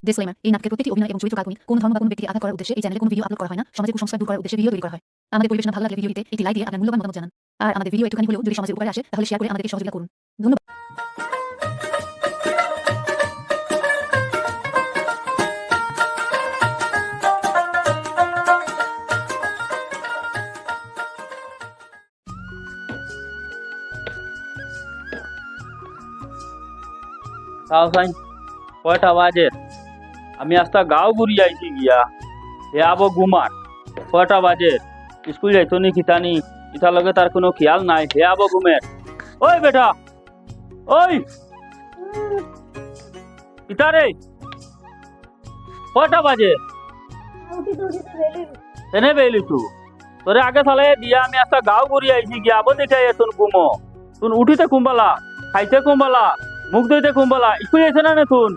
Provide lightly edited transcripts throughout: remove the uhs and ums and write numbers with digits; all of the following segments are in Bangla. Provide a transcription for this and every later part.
ডিসক্লেমার, এই নাটকের প্রতিটি অভিনয় এবং চরিত্র কাল্পনিক। কোনো ধর্ম বা কোনো ব্যক্তিকে আঘাত করার উদ্দেশ্যে এই চ্যানেলে কোনো ভিডিও আপলোড করা হয় না। সমাজে কুসংস্কার দূর করার উদ্দেশ্যে ভিডিও তৈরি করা হয়। আমাদের পরিবেশনা ভালো লাগলে ভিডিওটিতে একটি লাইক দিয়ে আপনার মূল্যবান মতামত জানান। আর আমাদের ভিডিও একটুখানি হলেও যদি সমাজের উপকারে আসে তাহলে শেয়ার করে আমাদেরকে সহযোগিতা করুন। ধন্যবাদ। তাও সাইন কয়টা বাজে আমি আস্তা গাঁও ঘুরি আইছি গিয়া হে আবো ঘুমার কয়টা বাজে স্কুল যাইতো নি খিতানি ইটার লগে তার কোনো খেয়াল নাই হে আবো ঘুমের ওই বেটা ওই ইতারে কয়টা বাজে এনে বেলি তু তোরে আগে সালে দিয়া আমি আস্তা গাঁও ঘুরি আইছি গিয়া আবো দেখে তুন ঘুমো তুন উঠিতে কুম্বালা খাইতে কুম্বালা মুখ ধুইতে কুম্বালা স্কুল যাইছে না নে তুন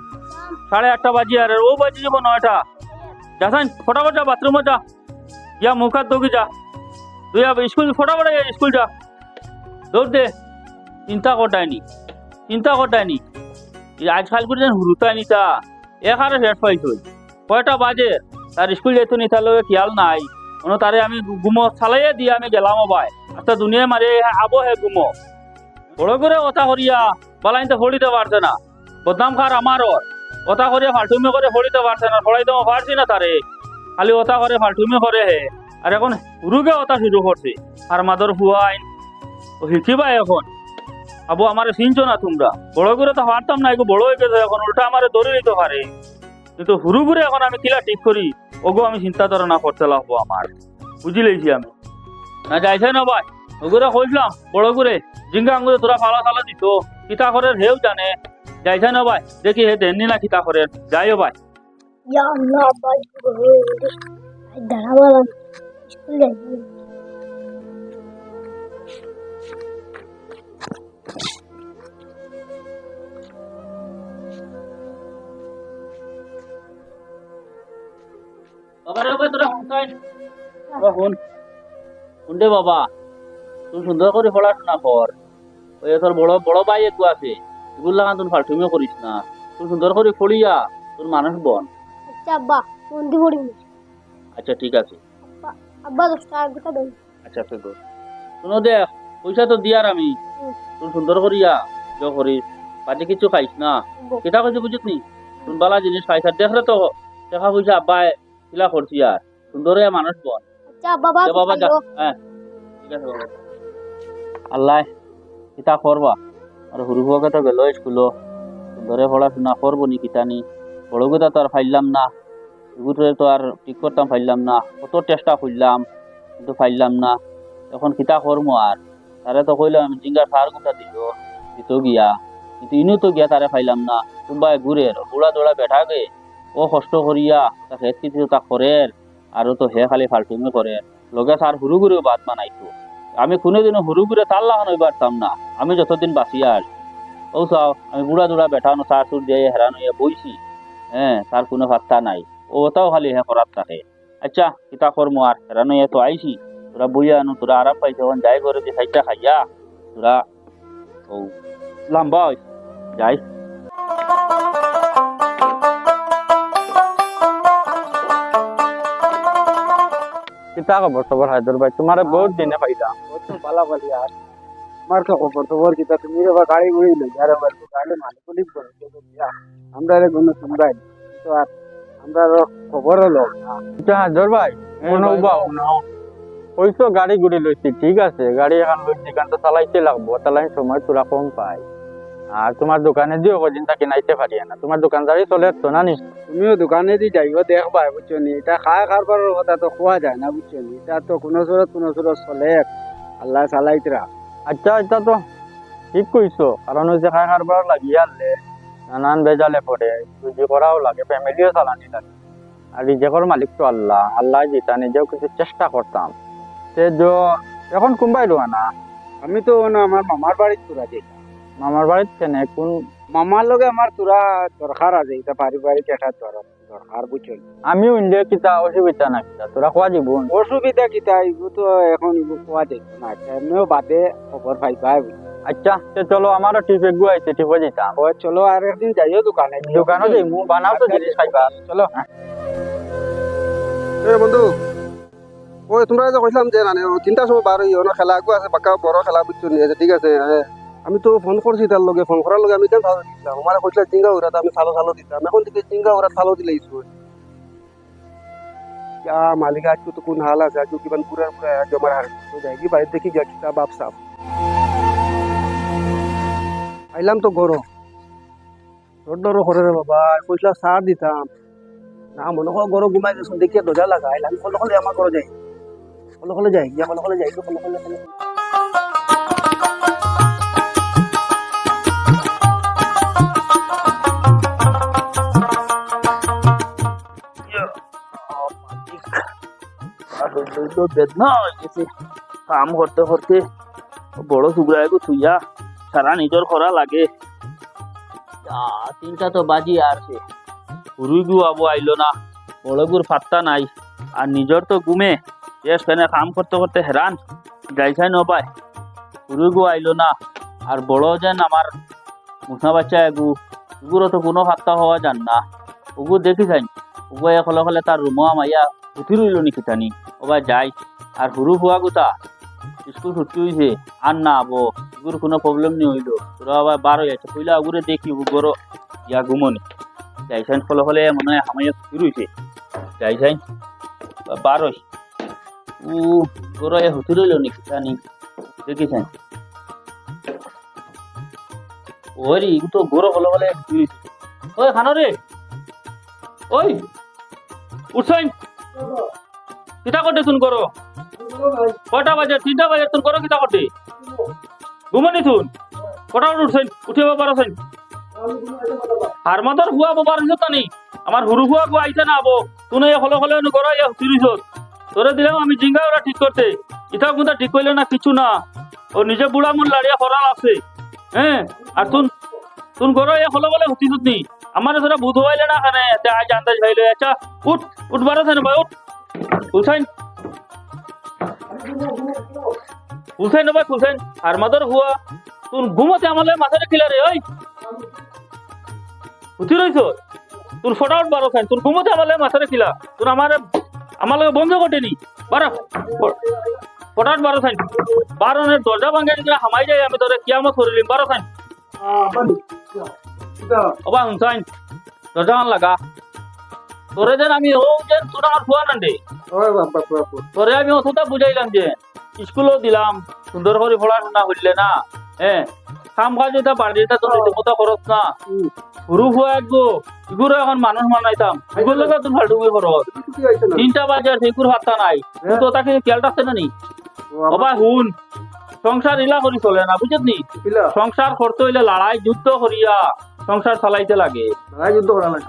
8:30 বাজি আর ও বাজি যাব 9টা যাসান ফটাফট যা বাথরুমে যা গিয়া মুখ হাত ধুবি যা তুই স্কুল ফটাফট স্কুল যা দৌড় দে চিন্তা করতায়নি আজকাল করে যেন হুরুতায়নি তা এখানে হেড ফাইট হই কয়টা বাজে তার স্কুল যাইতো নি তার লগে খেয়াল নাই কোনো তারে আমি ঘুমো চালাইয়ে দিয়ে আমি গেলাম ভাই আচ্ছা দুনিয়ায় মারে আবো হে ঘুমো বড় করে কথা করিয়া বালাইতে ফড়িতে পারছে না বদনাম খার আমারও ওটা করে ফালতুমি করে ফড়িতে পারছে না ফড়াইতে পারছি না তারে খালি ওটা করে ফালতুমি করে হে আর এখন হুরুকে ওটা শুরু করছে আর মাদর হুয়াইন ও শিখিবা এখন আবু আমারে চিনছো না তোমরা বড় করে তো পারতাম না বড় হয়ে গেছে এখন উল্টা আমারে ধরে নিতে পারে কিন্তু হুরু করে এখন আমি কিলা ঠিক করি ওগো আমি চিন্তা ধারণা করতে লাগবো আমার বুঝি লেছি আমি না যাইছে না ভাই ওগুলো কইলাম বড় করে জিঙ্গা আঙ্গুরে তোরা ফালা ফালা দিত কিতা করে হেউ জানে যাইছে না ভাই দেখি হে দেননি না কিতা করে যাইও ভাই Ya Allah, baju darah school যাই বাবা রে বাবা তোরা হুনতাই বাবা হুনডে বাবা তুই সুন্দর করে পড়াশোনা কর ওই তোর বড় বড় ভাই একটু আছে এগুলো লাগান তুই ফালতুমিও করিস না তুই সুন্দর করে পড়িয়া তোর মানুষ বন আচ্ছা আব্বা মন্দি পড়ি আচ্ছা ঠিক আছে আব্বা 10 টাকা গোটা দেন আচ্ছা ফেগো শুনো দেখ পয়সা তো দিয়ার আমি তুই সুন্দর করিয়া যা করিস বাজে কিছু খাইস না কেটা কইছে বুঝিস নি তুই বালা জিনিস খাইস আর দেখলে তো টাকা পয়সা আব্বা কিলা করছি আর সুন্দরে মানুষ বন আচ্ছা বাবা বাবা যা হ্যাঁ ঠিক আছে বাবা আল্লাহ কিতা করবা আর হুরুকে তো গেল স্কুল ধরে পড়াশোনা করবো নি কিতানি বড়গুতা তো আর ফাইলাম না এগুলো তো আর ঠিক করতাম ফাইলাম না কত চেষ্টা করলাম কিন্তু ফাইলাম না এখন কিতা করবো আর তারে তো কইলাম আমি জিঙ্গার সার গুতা দিত গিয়া কিন্তু ইনু তো গিয়া তারে ফাইলাম না তোমরা ঘুরে দৌড়া দৌড়া বেঠা গে ও কষ্ট করিয়া তা খেত কিছু তা করে আরো তো হে খালি ফালতুমি করে লগে সার হুরু ঘুরেও বাদ মানাইতো আমি কোনোদিনও হুরু ঘুরে তার লাগানো পারতাম না আমি যতদিন বাঁচিয়া আর ও চাও আমি বুড়া দুড়া বেঠানো সার সুর দিয়ে হেরান হইয়া বইছি হ্যাঁ তার কোনো পাত্তা নাই ওটাও খালি হে করার থাকে আচ্ছা কিতা করমু আর হেরান হইয়া তো আইছি তোরা বইয়া আনো তোরা আরাম পাইছে এখন যাই করে যে সাইডটা খাইয়া তোরা ও লম্বা হইস যাই কিতা খবর খবর হায়দর ভাই তোমারে বহুত দিনে পাইলাম তো পালা পালি আর আমার খবর খবর কিতা তুমি রে গাড়ি গুড়ি লই যারে বার গাড়ি মালিক লিখ করে আমরা রে গুণ শুনবাই তো আর আমরা খবর হলো কিতা হায়দর ভাই মনো বাও না ওইতো গাড়ি গুড়ি লইছি ঠিক আছে গাড়ি এখন লইছি কারণ তো চালাইতে লাগবো চালাই সময় তোরা কম পাই আর তোমার দোকানে দিও কদিন তাকে নাইতে পারি না তোমার দোকানদারি চলে তো না নিস তুমিও দোকানে দি যাইও দেখবা বুঝছো নি এটা খায় খারবারের কথা তো খোয়া যায় না বুঝছো নি এটা তো কোনো সুরত চলে আল্লাহ চালাইতরা আচ্ছা এটা তো ঠিক কইছো কারণ ওই যে খায় খারবার লাগিয়ে আনলে নানান বেজালে পড়ে বুঝি করাও লাগে ফ্যামিলিও চালানি লাগে আর রিজেকর মালিক তো আল্লাহ আল্লাহ যেটা নিজেও কিছু চেষ্টা করতাম সে এখন কোনবাই রোয়া না আমি তো আমার মামার বাড়ির তোরা যাই মামার বাড়িতে কেনে কোন মামার লগে আমার তোরা দরকার আছে এটা পারিবারিক একটা দরকার বুঝছো আমিও ইন্ডিয়া কিতা অসুবিধা না কিতা তোরা খোয়া জীবন অসুবিধা কিতা এগুলো তো এখন খোয়া যাইতো না এমনিও বাদে খবর পাইবাই আচ্ছা তে চলো আমারও টিপে গুয়াইছে টিপে যেতাম ও চলো আর একদিন যাইও দোকানে দোকানে যাই মু বানাও তো জিনিস খাইবা চলো এ বন্ধু ওই তোমরা যে কইলাম যে মানে 3টার সময় বার হইও না খেলা আগু আছে পাকা বড় খেলা বুঝছো নিয়ে ঠিক আছে আমি তো ফোন করছি তার লগে ফোন করার লগে আমি কেন ভালো দিতাম আমার কইছিল চিঙ্গা উড়া আমি সালো দিতাম এখন থেকে চিঙ্গা উড়া সালো দিলে ইস্যু क्या मालिक आज तो कोण हाल আছে আজ কিমান পুরা জমার হার তো যাইগি বাইরে দেখি গিয়া কিতাব বাপ সাপ আইলাম তো গরো ডর করে রে বাবা কইলা সার দিতাম না মনে করো গরো ঘুমাই গেছ দেখি দরজা লাগা আইলাম কলে আমার ঘরে যাই কলে যাই গিয়া কলে যাই তো কলে তো বেদনা হয়ে গেছে কাম করতে করতে বড় সুগ্রায় থুইয়া সারা নিজের করা লাগে 3টা তো বাজি আসছে হুরুই গু আবু আইলো না বড়গুর পাত্তা নাই আর নিজের তো ঘুমে শেষ ফেনে কাম করতে করতে হেরান যাইছাই ন পায় হুরুই গু আইলো না আর বড় যেন আমার মুসা বাচ্চা এগুরও তো কোনো পাত্তা হওয়া যান না ওগু দেখি যাই ওগু হলে হলে তার রুমা মাইয়া উঠি রইল নি কিতানি ওবা যাই আর হুরু হুয়া গুতা স্কুল ছুটি হয়েছে আর না আবো এগুর কোনো প্রবলেম নেই হইলো তোরা আবার বার হয়ে যাচ্ছে পইলা ওগুরে দেখি গরো ইয়া ঘুমনি যাইছাইন ফলে ফলে মনে হয় হামাইয়া ছুটি রয়েছে যাইছাইন বার হই ও গরো এ হুতি রইল নি কিতানি দেখিছেন ওরি এগু তো গরো হলে হলে ওই খানো রে ওই উঠছাইন কিতা করতে তুন করো কটা বাজে 3টা বাজে তুন করো কিতা করতে ঘুমনি তুন কটা উঠছেন উঠিবা পারছেন আর মাদার হুয়া বাবার হিসত নি আমার হুরু হুয়া গো আইছে না আবো তুনে হলে হলে করো ইয়া তিরিশ তোরে দিলাম আমি জিঙ্গা ওরা ঠিক করতে ইটা গুঁতা ঠিক করলে না কিছু না ও নিজে বুড়া মন লাড়িয়া ফরাল আছে হ্যাঁ আর তুন করো ইয়া হলে হলে হুতি নি আমার তোরা বুধ হইলে না খানে আজ আন্দাজ হইলে আচ্ছা উঠ পারছেন ভাই উঠ হুসাইন ভাই হুসাইন আর মাদার হুয়া তুন ঘুমতে আমালে মাথাটা খিলা রে ওই উঠি রইছ তুন ফটাফট বারো খান তুন ঘুমতে আমালে মাথাটা খিলা তুন আমার লগে বন্ধ করতেনি বারো ফটাফট বারো খান বারোনের দরজা ভাঙে যদি হামাই যায় আমি তোরে কিয়ামত করিলিম বারো খান ওবা হুসাইন দরজা মান লাগা তোরে যেন আমি ও যে তোর আমার হুয়া না দে তোরে আমি অতটা বুঝাইলাম যে স্কুলও দিলাম সুন্দর করে পড়াশোনা হইলে না হ্যাঁ কাম কাজ এটা বাড়িটা তো মতো খরচ না হুরু হুয়া একগো এগুলো এখন মানুষ মানাইতাম এগুলো লোক তুমি ফালটুমি খরচ 3টা বাজে আর সেগুর হাতটা নাই তো তাকে খেয়াল রাখছে না নি বাবা হুন সংসার ইলা করি চলে না বুঝত নি সংসার করতে হইলে লড়াই যুদ্ধ করিয়া সংসার চালাইতে লাগে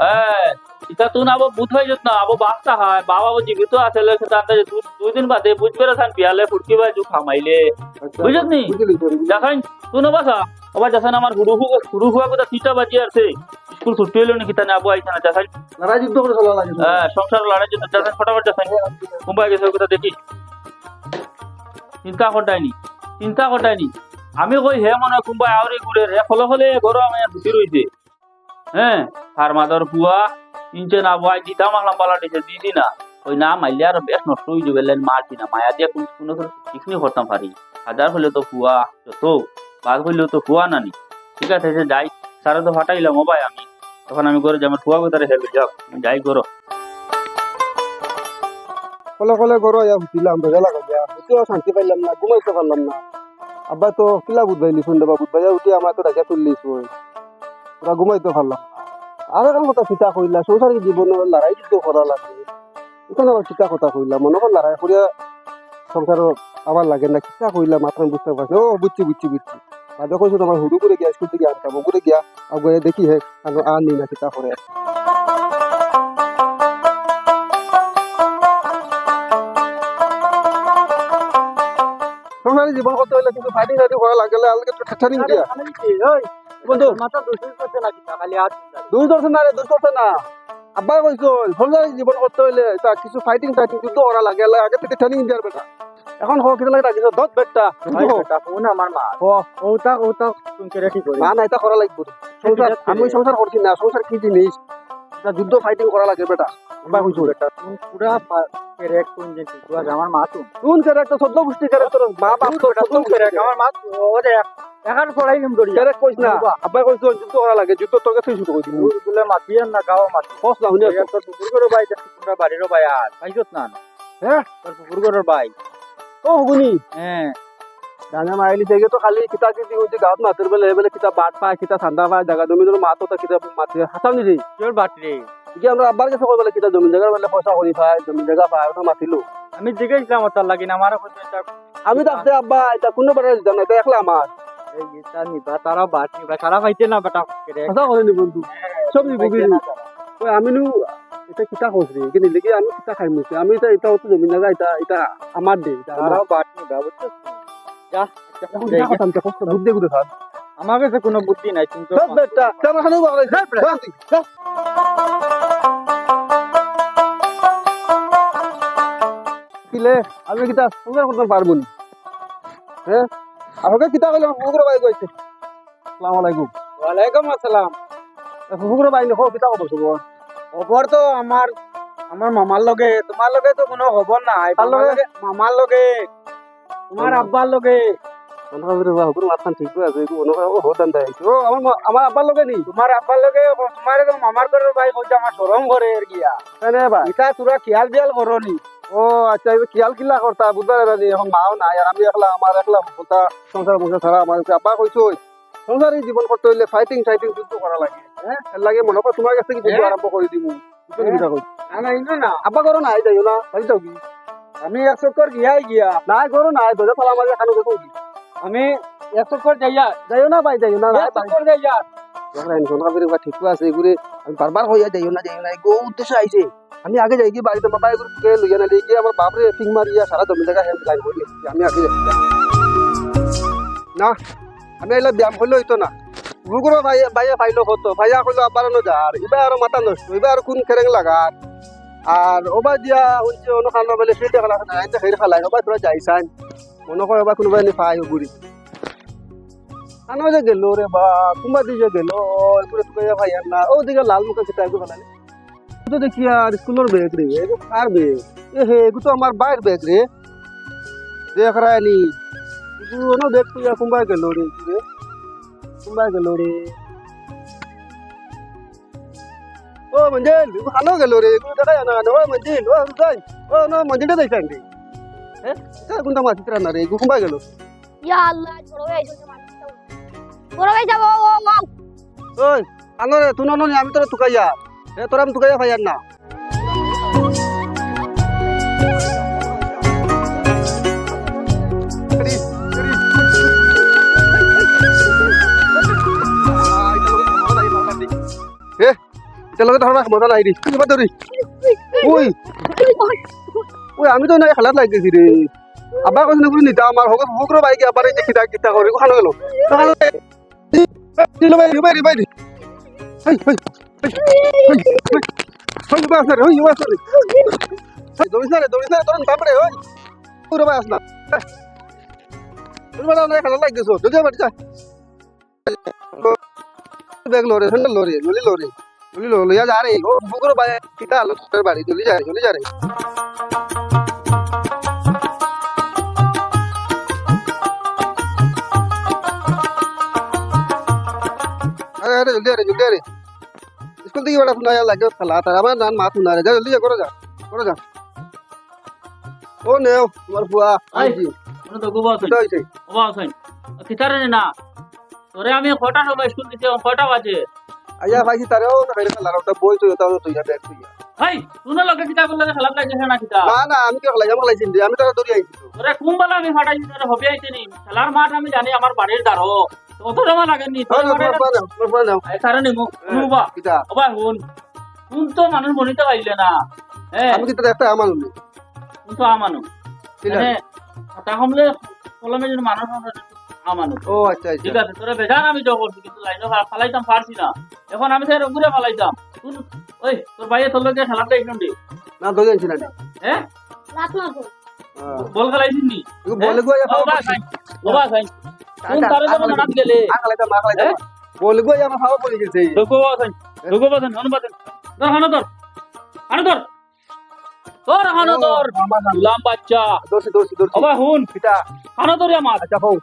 হ্যাঁ এটা তুই আবো বুধ হয়ে যেত না আবো বাচ্চা হয় বাবা জীবিত আছে 2 দিন বাদে বুঝবে রাখান পিয়ালে ফুটকি বাই জু খামাইলে বুঝত নি দেখাই তুই না বাসা আবার যাসান আমার হুরু হুয়া কথা 3টা বাজি আছে স্কুল ছুটি হইলো নাকি তানে আবো আইছে না দেখাই লড়াই যুদ্ধ করে চলা লাগে হ্যাঁ সংসার লড়াই যুদ্ধ যাসান ফটাফট যাসান মুম্বাই গেছে কথা দেখি চিন্তা কটাইনি আমি কই হে মনে কুম্বাই আউরি ঘুরে রে ফলে ফলে গরো আমি ঢুকি রইছে হ্যাঁ আর মাদার বুয়া তিনটে না বয় দিতাম আসলাম পালাটিছে দিদি না ওই না মাইলে আর বেশ নষ্ট হয়ে যাবে মারছি না মায়া দিয়ে কোনো চিকনি করতাম পারি 1000 হইলে তো ফুয়া যত 5 হইলেও তো ফুয়া নানি ঠিক আছে যাই সারা তো ফাটাইলাম মোবাইল আমি তখন আমি করে যে আমার ফুয়া কোথায় হেলবে যাও যাই করো কলে গরো ইয়া হুতিলাম দরজা লাগা গিয়া হুতিও শান্তি পাইলাম না ঘুমাইতে পারলাম না আব্বা তো কিলা বুধ ভাইলি শুনতে বা বুধ ভাইয়া উঠি আমার তো ডাকা তুললিস ওরা ঘুমাইতে পারলাম আর এখন কথা চিন্তা করিলা সংসার জীবন লড়াই যুদ্ধ করা লাগে এখানে আবার চিন্তা কথা কইলাম মনে কর লড়াই করিয়া সংসার আমার লাগে না চিন্তা কইলাম মাত্র বুঝতে পারছি ও বুঝছি আজ কইছো তোমার হুড়ু করে গিয়া স্কুল থেকে আনতাম ঘুরে গিয়া আগে দেখি হে আর নি না চিন্তা করে সংসারে জীবন করতে হইলে কিন্তু ফাইটিং করা লাগলে আলকে তো ঠাঠানি দিয়া বন্ধু মাথা দোষ করতে না কিতা খালি আর দোষ করতে না আব্বা কইছো সংসারে জীবন করতে হইলে তা কিছু ফাইটিং যুদ্ধ করা লাগে আগে থেকে ট্রেনিং দেওয়ার বেটা এখন হ কিতা লাগে ডাকিছ দত বেটা কোন আমার মা হ ওটা তুমি কেরে ঠিক করি মা না এটা করা লাগবে সংসার আমি সংসার করছি না সংসার কি জিনিস এটা যুদ্ধ ফাইটিং করা লাগে বেটা বা কইছো তুমি পুরা কেরে কোন যে ঠিক আছে আমার মা তুমি কোন ক্যারেক্টার সদ্য গোষ্ঠী ক্যারেক্টার মা বাপ তো সদ্য কেরে গোষ্ঠী আমার মা ও দেখ এখন পড়াই নিম দড়ি ক্যারেক্ট কইছ না আব্বা কইছো যুদ্ধ করা লাগে যুদ্ধ তোকে তুই শুরু করবি বলে মাতিয়েন না গাও মাতি বস না হুনে তোর পুকুর ভাই তোমরা বাড়িরও ভাই আর পাইছত না হ্যাঁ তোর পুকুর ভাই ও হুগুনি হ্যাঁ গানা মাইলি থেকে তো খালি কিতা কি হইছে গাঁত মাতের বেলে বেলে কিতা বাট পায় কিতা ঠান্ডা পায় জায়গা জমি ধরে মাতো তা কিতা মাতে হাসাওনি রে তোর বাটরে কি আমরা আব্বার কাছে কইবেলে কিতা জমি জায়গা বেলে পয়সা করি পায় জমি জায়গা পায় ওটা মাতিলো আমি জিজ্ঞাসলাম তার লাগি না আমার আমি ডাকতে আব্বা এটা কোনো বেড়া দিতাম না এটা একলা আমার এই গীতা নিবা তারা বাট নিবা সারা পাইতে না বেটা কেরে হাসা করেনি বন্ধু সব নিবি ওই আমি নু এটা কিতা কইছি কিন্তু দেখি আমি কিতা খাই মুছে আমি এটা তো জমি জায়গা এটা আমার দে এটা তারা বাট নিবা বুঝছিস যা এখন কিতা কথা আমি কষ্ট বুদ্ধি করে থাক আমার কাছে কোনো বুদ্ধি নাই তুমি তো সব বেটা কেন খানো বাগলাই কিলে আমি কিতা সংসার করতে পারবো না হ্যাঁ আমাকে কিতা কইলাম ফুকুর ভাই কইছে আসসালামু আলাইকুম ওয়ালাইকুম আসসালাম ফুকুর ভাই দেখো কিতা কথা শুনবো খবর তো আমার মামার লগে তোমার লগে তো কোনো খবর নাই কার লগে? মামার লগে তোমার আব্বার লগে হুকুর মাথান ঠিক আছে হতান দেয় ও আমার আব্বার লগে নি তোমার আব্বার লগে তোমার তো মামার ঘরের ভাই কইছে আমার শরম ঘরে আর গিয়া কেন ভাই ইটা তোরা খেয়াল বিয়াল করনি ও আচ্ছা এবার কিয়াল কিল্লা করতা বুঝবার এবার এখন মাও নাই আর আমি একলা আমার একলা কথা সংসার মংসার ছাড়া আমার আব্বা কইছো সংসারে জীবন করতে হইলে ফাইটিং যুদ্ধ করা লাগে হ্যাঁ এর লাগে মনে কর তোমার কাছে কি যুদ্ধ আরম্ভ করে দিব কথা কই আমি ইনো না আব্বা করো নাই যাইও না বাড়িতেও কি আমি 100 কর গিয়াই গিয়া নাই করো নাই দরজা ফালা মাঝে খানো দেখো কি আমি 100 কর যাইয়া যাইও না ভাই যাইও না 100 কর যাইয়া ঠিক আছে এগুলো আমি বারবার হইয়া যাইও না গো উদ্দেশ্য আইছে আমি আগে যাই কি বাড়িতে বাবা এগুলো লইয়া না দেখি আমার বাপরে ফিং মারিয়া সারা জমি জায়গা হেল্প লাইন করি আমি আগে যাই না আমি এলা ব্যায়াম করলে হইতো না গুগুরো ভাইয়া পাইলো হতো ভাইয়া কইলো আব্বার নো যার এবার আরো মাথা নষ্ট এবার আর কোন খেরেং লাগার আর ওবা দিয়া হচ্ছে অন্য খানা বলে সেটা খালা না এটা হের খালাই ওবা তোরা যাইছান মনে কয় ওবা কোনোবাই নি পাই গুড়ি আনো যে গেল রে বা কুম্বা দিয়ে গেল এগুলো তো ভাইয়া না ও দিকে লাল মুখে সেটা এগুলো খালাই তো দেখি আর স্কুলের ব্যাগ রে এগো কার ব্যাগ এ হে এগো তো আমার বাইর ব্যাগ রে দেখ রানি এগো না দেখ তুই কুম্বা গেল রে কুম্বা গেল রে ও মঞ্জিল এগো খানো গেল রে এগো দেখা না ও মঞ্জিল ও রুদাই ও না মঞ্জিলটা দেখান রে হ্যাঁ এটা কোনটা মাছ চিত্রা না রে এগো কুম্বা গেল ইয়া আল্লাহ বড় ভাই আইছো বড় ভাই যাবো ও ওই আনো রে তুই ননি আমি তোরা তুকাইয়া এ তোরা আমি তুকাইয়া ভাইয়ার না এটা লগে ধরবা মজা নাই রে তুই বাদ রে ওই ওই আমি তো না খেলাত লাগতেছি রে আবার কইছ না নিতা আমার হগত হুকরো বাইকে আবার এই কিতা কিতা করে খানো গেল দিল ভাই ভাই ভাই হাই হাই হাই বাস রে ওই বাস রে হাই দৌড়িস না তোর তারপরে ওই পুরো বাস না তুমি বলা না খেলা লাগতেছো যদি বাড়ি যা ব্যাগ লরে হ্যান্ডেল লরে ললি লইয়া যা রে ও হুকরো বাই কিতা আলো তোর বাড়ি চলি যা রে अरे जल्दी आ रे स्कूल থেকে বড় ফোন আয়া লাগে খেলা তার আমার নাম মা ফোন আরে জলদি যা করো যা ও নেও তোমার ফুয়া আইজি মনে তো গোবা আছে এটা হইছে গোবা আছে কিতারে না তোরে আমি কটা সময় স্কুল দিতে কটা বাজে আয়া ভাই তারে ও না খেলা খেলা ওটা বই তো তুই যা ব্যাগ তুই হাই তুই লগে কিতা বললে খেলা লাগছে না কিতা না আমি কি খেলা আমার লাইছিন রে আমি তারা দৌড়ি আইছি তোরে কুম্বালা আমি ফাটাই তোরে হবে আইতে নি খেলার মাঠ আমি জানি আমার বাড়ির দাঁড়ো অত জমা লাগেনি তোর এই কারণে মুবা কিটা ওবা হুন তো মানুষ বনিতে পাইলে না হ্যাঁ আমি কি তার একটা আমানু তুই তো আমানু মানে কথা কমলে কলমে যদি মানুষ আমানু ও আচ্ছা ঠিক আছে তোরে বেজান আমি জব করছি কিন্তু লাইনে ফালাইতাম পারছি না এখন আমি স্যার ঘুরে ফালাইতাম তুই ওই তোর ভাইয়ে তোর লগে খেলাটা একদম দি না দৌড়ি আইছি না হ্যাঁ রাত না তো ও বল খেলাইছিস নি বলে গো বাবা খাই বাবা খাই কোন তারে যেন নাম গেলে বলে গো আমার খাওয়া পড়ে গেছে ঢোকো বাসন অনুবাদন ধর হানো ধর হানো ধর গুলাম বাচ্চা দর্শি বাবা হুন পিতা হানো ধরে আমার আচ্ছা হোক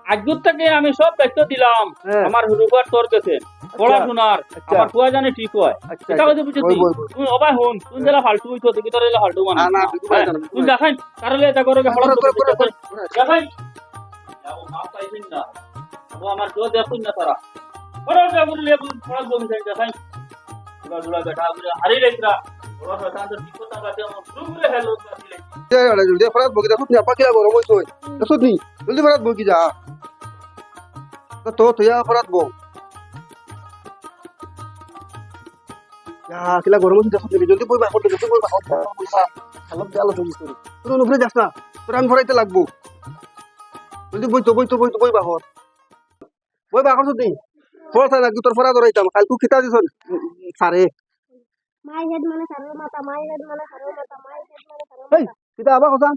আজগুর থেকে আমি সব দায়িত্ব দিলাম হ্যাঁ। আমার হুরুবার তোর কাছে পড়াশোনার আচ্ছা। আমার কুয়া জানে ঠিক হয় আচ্ছা এটা হয়তো বুঝছিস বই। তুই অবাই হুন তুই জেলা ফালতু হইতো তুই তোর এলা ফালতু মানে না, তুই বুঝাই না। তুই দেখাই তারলে এটা করে ফলা দেখাই যাও না পাইছিস না ও আমার তো দেখুন না তারা বড় যাবুর লে ফলা জমি দেখাই দুলা বেটা বুঝা হারি লেখরা বড় শয়তান তো ঠিক কথা কাছে আমার শুরু হেলো কাছে জলদি ফরাত বকি দেখো তুই আপা কিলা গরম হইছ দেখো নি জলদি ফরাত বকি যা তো তুই ফরাত বক যা কিলা গরম হইছ দেখো জলদি বই বা করতে জলদি বই বা খালাম দেয়ালো তুমি তোর তোর উপরে যাস না তোর আমি ফরাইতে লাগবো জলদি বই বা হর বই বা করছ তুই ফরাত লাগি তোর ফরাত ধরাইতাম কালকু কিতা দিছ সারে My head মানে সারোর মাথা my head মানে সারোর মাথা my head মানে সারোর এই কিতা আবা কথা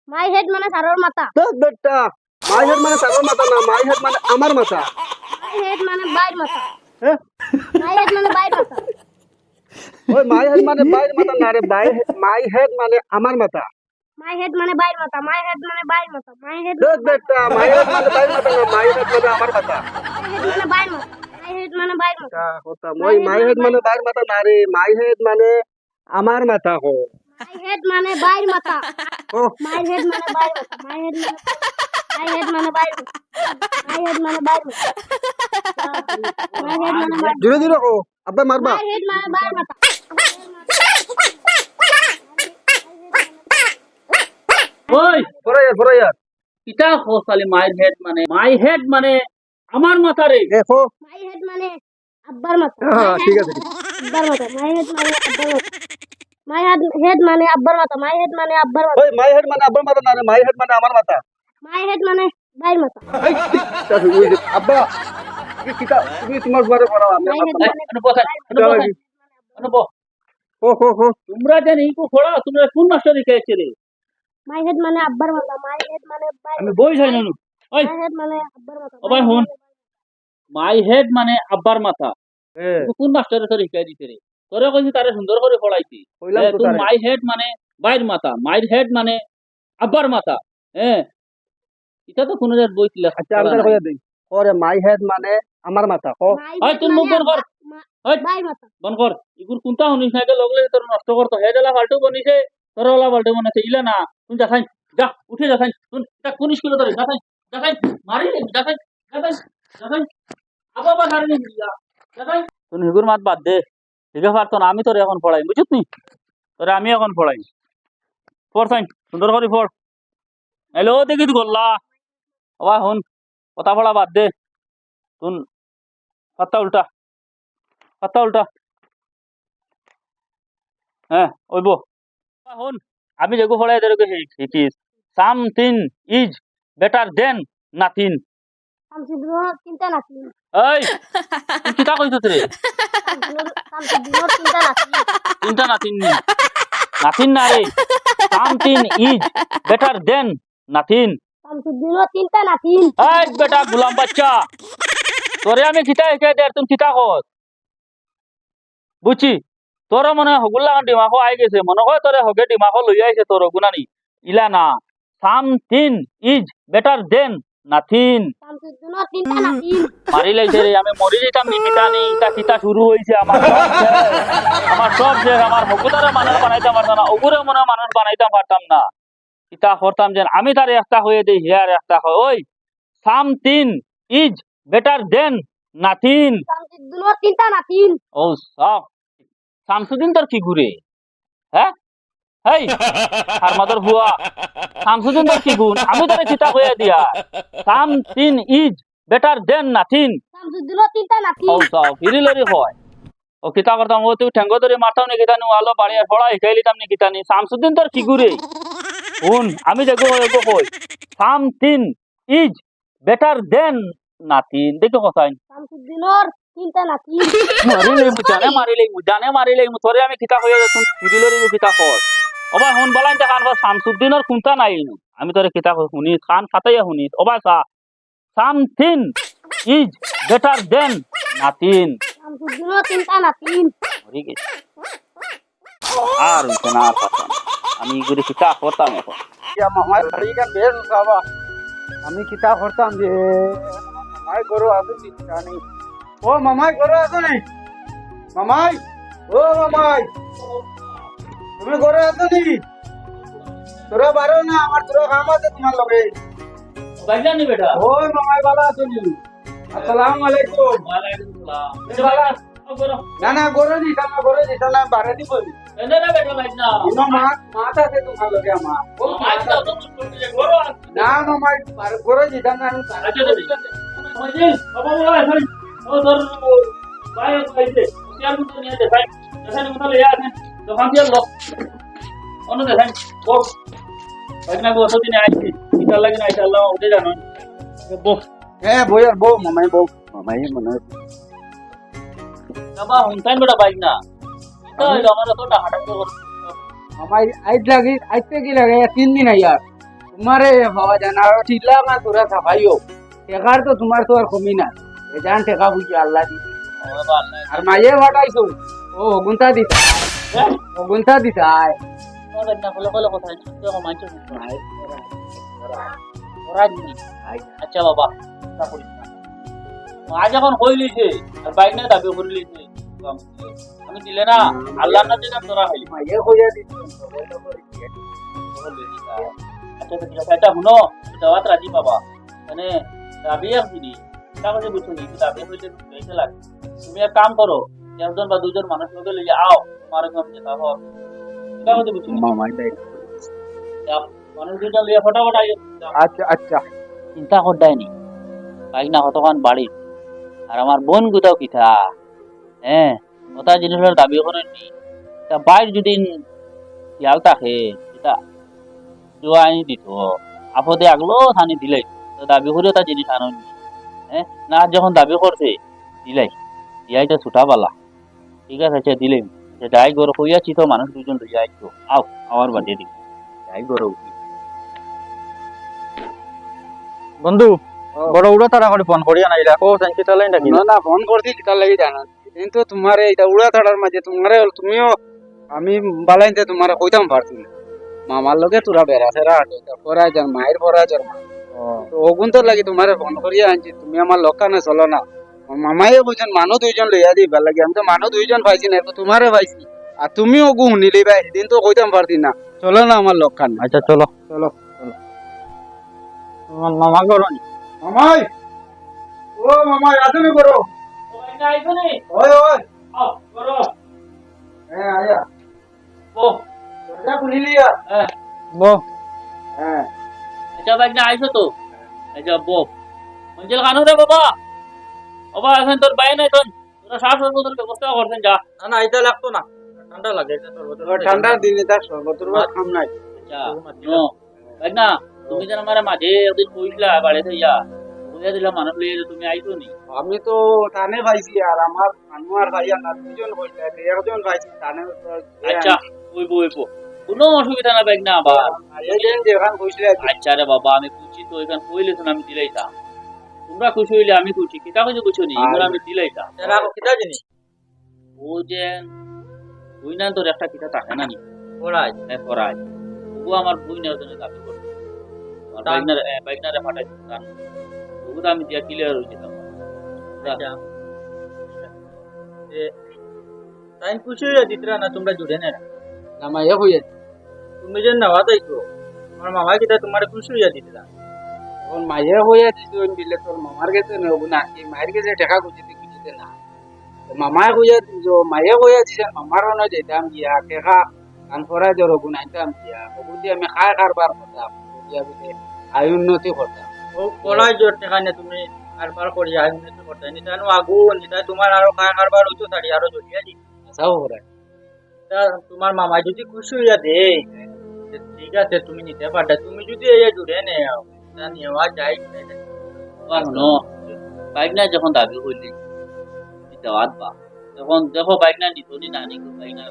my head মানে সারোর মাথা দেখ বেটা মাই হেড মানে সাগর মাথা না মাই হেড মানে আমার মাথা my head মানে বাইর মাথা হ্যাঁ my head মানে বাইর মাথা ওই মাই হেড মানে বাইর মাথা না রে মাই হেড মানে আমার মাথা my head মানে বাইর মাথা my head মানে বাইর মাথা my head দেখ বেটা মাই হেড মানে বাইর মাথা না মাই হেড মানে আমার মাথা মানে বাইর মাথা my head মানে বাইর মাথা তা কথা মই মাই হেড মানে বাইর মাথা না রে মাই হেড মানে আমার মাথা হো my head মানে বাইর মাথা ও my head মানে বাইর মাথা my head মানে বাইর মাথা my head মানে বাইর মাথা my head মানে বাইর ধীরে ধীরে হো আব্বা মারবা my head মানে বাইর মাথা ওই ফরাইয়ার কিটা খোসালি মাই হেড মানে আমার মাথা রে দেখো my head মানে আব্বার মাথা হ্যাঁ ঠিক আছে আব্বার মাথা my head মানে আব্বার মাথা my head মানে আব্বার মাথা my head মানে আব্বার মাথা ওই মাই হেড মানে আব্বার মাথা না রে মাই হেড মানে আমার মাথা my head মানে বাইর মাথা এই ওই যে, আব্বা কি কিতা তুমি তোমার ঘরে পড়াও আমি my head মানে হো তোমরা জানি কো খোড়া তোমরা কোন মাস্টার শিখাইছে রে my head মানে আব্বার মাথা my head মানে বাইর আমি বই যাই না ওই my head মানে আব্বার মাথা ওবাই হুন মাই হেড মানে আব্বার মাথা এ তুই কোন মাস্টারে তোর শিখাই দিছে রে তোরে কইছি তারে সুন্দর করে পড়াইছি কইলাম তো তুই তারে। মাই হেড মানে বাইর মাথা মাই হেড মানে আব্বার মাথা হ্যাঁ এটা তো কোন বই ছিল আচ্ছা আমি তার কইয়া দেই ওরে মাই হেড মানে আমার মাথা ও My ওই head তুই মুখ বন্ধ কর ওই বাইর মাথা বন্ধ কর ইগুর কোনটা শুনিস না লগলে তোর নষ্ট করতো হেডলা ফালতু বনিছে তোর ওলা ফালতু বনিছে ইলা না তুই যাখাই যা উঠে যাখাই তুই তা কোন স্কুলে তোর যাখাই মারি যাখাই আবার হারি নি যাখাই তুই হিগুর মাত বাদ দে ঠিক আছে পারতো না আমি তোর এখন পড়াই বুঝছিস নি তোরে আমি এখন পড়াই পড়ছাই সুন্দর করে পড় হ্যালো দেখি তুই গল্লা ওবা হন কথা পড়া বাদ দে তুই পাত্তা উল্টা হ্যাঁ ওইব হন আমি যেগু পড়াই এদেরকে শিখিস something is better than nothing Shamsuddin চিন্তা নাকি এই তুই কিতা কইছস রে শামসুদ্দিন চিন্তা নাকি চিন্তা নাথিং না রে something is better than nothing Shamsuddin চিন্তা নাকি এই বেটা গুলাম বাচ্চা তোরে আমি কিতা শিখাই দে তুমি কিতা কস বুঝছি তোর মনে হগুল্লা ডিমাকো আই গেছে মনে হয় তোরে হগে ডিমাকো লই আইছে তোর গুনানি ইলা না something is better than nothing Shamsuddin চিন্তা নাকি মারি লাইছে রে আমি মরি যেতাম নিকিতা নেই ইটা কিতা শুরু হইছে আমার সব যে আমার হগুদারে মানুষ বানাইতে পারতাম না ওগুরে মনে মানুষ বানাইতে পারতাম না ইটা করতাম যে আমি তার একটা হয়ে দেই হিয়ার একটা হয় ওই something is better than nothing Shamsuddin চিন্তা নাকি ও সব শামসুদ্দিন তোর কি ঘুরে হ্যাঁ হেই আর মাদার হুয়া শামসুদ্দিন তোর কি গুণ আমি তোরে চিতা হয়ে দিয়া something is better than nothing Shamsuddin চিন্তা নাকি ও সব হিরিলরি হয় ও কিতা করতাম ও তুই ঠেঙ্গো ধরে মারতাম নি কিতা নি আলো বাড়ি আর পড়া শিখাই লিতাম নি কিতা নি শামসুদ্দিন তোর কি ঘুরে শুন আমি দেখো কই something is better than nothing দেখো কথাই শামসুদ্দিনের চিন্তা নাকি মারিলে জানে মারিলে তোরে আমি কিতা হয়ে যাচ্ছি হিরিলরি কিতা কর ওবা হুন বলাইন তে কান শামসুদ্দিনের খুনতা নাই ইনু আমি তোরে কিতা শুনি কান ফাটাইয়া শুনি ওবা সা something is better than nothing শামসুদ্দিনও তিনটা না তিন মরি গেছে আর হইছে না আর কথা না। আমি এগুলি কিতা করতাম এখন মামাই বাড়ি কান বেশ উঠাবা আমি কিতা করতাম যে মামাই গরু আসুন দিচ্ছা নেই ও মামাই গরু আসো নি মামাই ও মামাই তুমি গরু আসো নি তোরা বারো না আমার তোরা কাম আছে তোমার লগে বাইলা নি বেটা ওই মামাই বালা আসো নি আসসালামু আলাইকুম ওয়ালাইকুম সালাম বেটা বালা ও গরো না না গরু দিতা না বারে দিব এনে না বেটা বাইনা ইনো মাথা আছে তোমার লগে আমার ও মাই তো তো গরো না মামাই গরু দিতা না আমি বারে আচ্ছা ঠিক আছে মজি বাবা বাবা ভাই ও ধর ভাই কইছে সিয়ার মত নিয়ে দে ভাই এখানে মত লইয়া আছেন দোকান দিয়ে লো অন্য দেখেন ও বাইনা গো সদিন আইছি কিতা লাগে না ইনশাআল্লাহ ওদে জানো বো হ্যাঁ বই আর বউ মামাই মনে বাবা হুনতাইন বেটা বাইনা তো আমার তো হাঁটা করো মামাই আইতে কি লাগে 3 দিন আইয়ার তোমারে হওয়া জানা ঠিলা মা তোরা সাফাইও টেকার তো তোমার তো আর কমি না এ জান টেকা বুঝি আল্লাহ দি আর মাইয়ে হটাইছো ও গুন্তা দিতা আয় আচ্ছা বাবা আজ এখন হইলিছে আর বাইক না দাবি করে লিছে আমি দিলে না আল্লাহ না দিলাম তোরা হইলি মাইয়ে হইয়া দিছো আচ্ছা ঠিক আছে এটা শুনো দাওয়াত রাজি বাবা মানে দাবি আসিনি তা কাছে বুঝছো নি দাবি হইলে কইতে লাগে তুমি এক কাম করো একজন বা দুজন মানুষ লোকে লইয়া আও তোমার কাম যেটা হবে তা কাছে বুঝছো মামাই দেই মানুষ দুজন লইয়া ফটাফট আইও আচ্ছা চিন্তা করদাইনি বাইক না কতক্ষণ বাড়ি আর আমার বোন গুতাও কিথা হ্যাঁ ওটা জিনিসের দাবি করেননি তা বাইর যদি খেয়াল থাকে এটা জোয়ানি দিত আপদে আগলো থানি দিলাই তো দাবি করে তা জিনিস আননি হ্যাঁ না যখন দাবি করছে দিলাই দিয়াই তো ছুটা পালা ঠিক আছে আচ্ছা দিলেন যাই গরো হইয়াছি তো মানুষ দুজন যাই তো আও আমার বাড়ি দিই যাই গরো বন্ধু বড় উড়ো তারা করে ফোন করিয়া নাই রাখো সেন্সি তালাই নাকি না ফোন করছি কিতার লাগি জানা কিন্তু তোমারে এটা উড়া থাড়ার মাঝে তোমারে তুমিও আমি বালাইতে তোমারে কইতাম পারছি না মামার লগে তোরা বেড়াছেরা পড়ায় যার মায়ের পড়ায় যার তো ওগুন তো লাগি তোমারে ফোন করিয়া আনছি তুমি আমার লক্ষানে চলো না মামাই বুঝছেন মানুষ দুইজন লইয়া দিবা লাগে আমি তো মানুষ দুইজন পাইছি না তো তোমারে পাইছি আর তুমি ওগু শুনিলি ভাই সেদিন তো কইতাম পারছি না চলো না আমার লক্ষান আচ্ছা চলো চলো তোমার মামা করো মামাই ও মামাই আসুনি করো ওই হ্যাঁ আয়া দরজা খুলিলি বো হ্যাঁ আচ্ছা বাইক না আইছো তো আচ্ছা বো মঞ্জিল খানো রে বাবা বাবা এখন তোর বাইরে নাই তোর তোরা সাত সর্বতর ব্যবস্থা করছেন যা না না এটা লাগতো না ঠান্ডা লাগে এটা ঠান্ডার দিনে তার সর্বতর খাম নাই আচ্ছা নো বাইক না তুমি যেন আমার মাঝে একদিন কইলা বাড়িতে ইয়া বুঝা দিলাম মানুষ লইয়ে তুমি আইছো নি আমি তো টানে পাইছি আর আমার আনোয়ার ভাই আর দুজন কইছে একজন পাইছি টানে আচ্ছা ওইবো কোনো অসুবিধা না বাইক না আবার এই যে যেখান কইছিলে আচ্ছা রে বাবা আমি খুশি তো এখান কইলে তো আমি দিলাইতাম তোমরা খুশি হইলে আমি খুশি কিতা কিছু বুঝছো নি এগুলো আমি দিলাইতাম কিতা জিনিস ও যে তুই না তোর একটা কিতা থাকে না নি পড়াই ও আমার বই না ওজনে দাবি করছে বাইকনারে ফাটাই দিতাম ওগুলো আমি দিয়া ক্লিয়ার হয়ে যেতাম তাই খুশি হয়ে দিতরা না তোমরা জুড়ে না নামাইয়া হইয়া তুমি যে নেওয়া যাইতো আমার মামা কিতা তোমার খুশি হয়ে দিতরা ওর মাইয়া হইয়া দিছো দিলে তোর মামার কাছে নেব না কি মায়ের কাছে টাকা খুঁজিতে খুঁজিতে না তো মামায় হইয়া দিছো মাইয়া হইয়া দিছে মামার না যেতাম গিয়া টাকা কান ফরাই ধরো গুনাইতাম গিয়া ওগুলো দিয়ে আমি খায় কারবার করতাম দিয়া বুঝে আয় উন্নতি করতাম ও পড়াই জোর টাকা নিয়ে তুমি কারবার করি আই উন্নতি করতে নিতা আগুন নিতা তোমার আরো খায় কারবার হইতো তারি আরো জড়িয়ে দি আসাও করে তা তোমার মামা যদি খুশি হইয়া দে ঠিক আছে তুমি নিতে পারতা তুমি যদি এই জুড়ে নেও তা নেওয়া যায় নো বাইক না যখন দাবি করলি দেওয়াত বা তখন দেখো বাইক না নিত নি না নিত বাইক না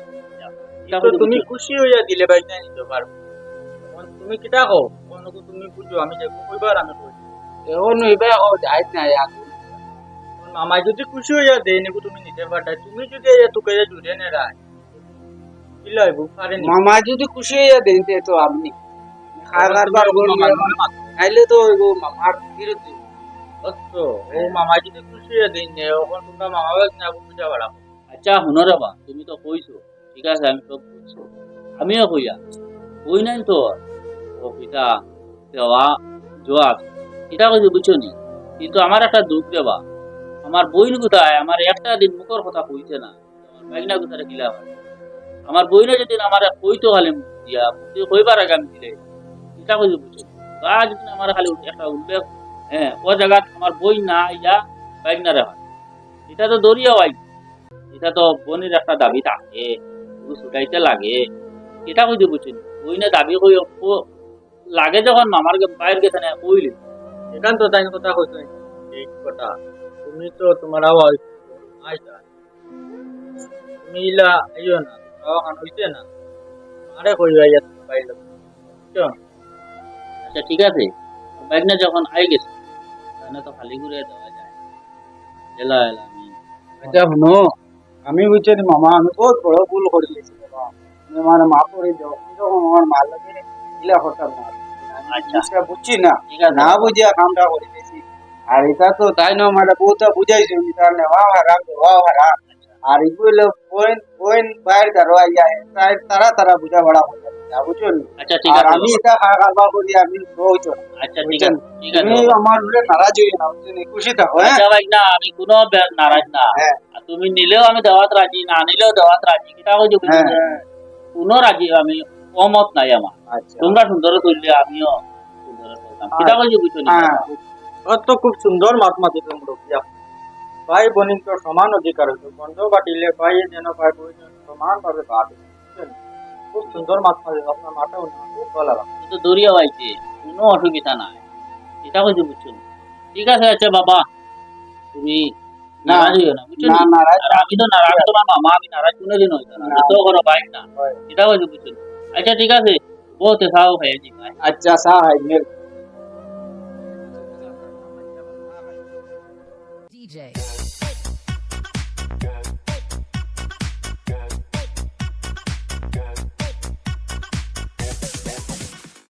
তো তুমি খুশি হইয়া দিলে ভাই না নিতে পারবো এখন তুমি কিটা কও কোন তুমি বুঝো আমি যে কইবার আমি কই এখন এবার যাই না তোমার মামা যদি খুশি হইয়া দেয় নিকু তুমি নিতে পারতা তুমি যদি এই তোকে জুড়ে নে রায় কি লইব পারে নি মামা যদি খুশি হইয়া দেন তো আপনি খাবার বার খাইলে তো মামার বিরুদ্ধে তো ও মামা যদি খুশি হইয়া দেন নে এখন তোমরা মামা বাগ না বুঝা পারা আচ্ছা শুনো রবা তুমি তো কইছো ঠিক আছে আমি সব বুঝছো আমিও কইয়া কই নাই তো ও পিতা দেওয়া জবাব এটা কইছো বুঝছো নি কিন্তু আমার একটা দুঃখ দেবা আমার বইন কোথায় আমার একটা দিন মুখর কথা কইছে না আমার বাইনা কোথায় গিলা আমার বইনে যদি আমার কইতো খালি দিয়া তুই কইবার আগে আমি দিলে এটা কইছো বুঝছো বা যদি আমার খালি একটা উল্লেখ হ্যাঁ ও জায়গা আমার বই না ইয়া বাইনা রে এটা তো দরিয়া হয় এটা তো বনির একটা দাবি থাকে ছুটাইতে লাগে এটা কই দিব ওই না দাবি কই লাগে যখন মামার বাইরে গেছে না কইলি এখান তো তাই কথা কইছো ঠিক কথা তুমি তো তোমার আওয়াজ আইতা তুমি ইলা আইও না তোমার কান হইছে না আরে কই আইয়া তুমি বাইরে বুঝছো আচ্ছা ঠিক আছে বাইক না যখন আই গেছে তাহলে তো খালি ঘুরে দেওয়া যায় এলা এলা আমি আচ্ছা শুনো আমি বুঝছি মামা আমি বহুত বড় ভুল করে দিয়েছি বাবা আমি আমার মা করে দাও যখন আমার মা লাগে ইলা হঠাৎ না আচ্ছা বুঝছি না ঠিক আছে না বুঝিয়া কামটা করে দিয়েছি আর এটা তো তাই না আমার বহুত বুঝাইছি তার নেওয়া হারাম দেওয়া হারাম আর এগুলো পয়েন্ট পয়েন্ট বাইরে কারো আইয়া তারা তারা বুঝা বড়া হয়ে যাবে বুঝছো আচ্ছা ঠিক আর আছে আমি এটা খাবার করি আমি বলছো আচ্ছা ঠিক আছে ঠিক আছে তুমি আমার উপরে নারাজ হইও না তুমি খুশি থাকো হ্যাঁ আচ্ছা ভাই না আমি কোনো নারাজ না হ্যাঁ। আর তুমি নিলেও আমি দেওয়াত রাজি না নিলেও দেওয়াত রাজি কিটা কইছো হ্যাঁ কোনো রাজি আমি অমত নাই আমার আচ্ছা তোমরা সুন্দর করলে আমিও সুন্দর করতাম কিটা কইছো বুঝছো না হ্যাঁ অত খুব সুন্দর মাতমাতি তোমরা দিয়া ভাই বোনিন তো সমান অধিকার হইতো বন্ধ বাটিলে ভাই যেন ভাই বোন সমান ভাবে ভাগ খুব সুন্দর মাতমাতি আপনার মাথা খুব ভালো লাগে তো দরিয়া হইছে কোনো অসুবিধা নাই এটা কইছো বুঝছো না? ঠিক আছে আচ্ছা বাবা তুমি নারাজ হইও না বুঝছো না না? নারাজ আর আমি তো নারাজ তোমার মামা আমি নারাজ কোনোদিন হইতো না তো করো বাইক না এটা কইছো বুঝছো না? আচ্ছা ঠিক আছে বহুত খাও খাইছি ভাই अच्छा सा है मेरे DJ.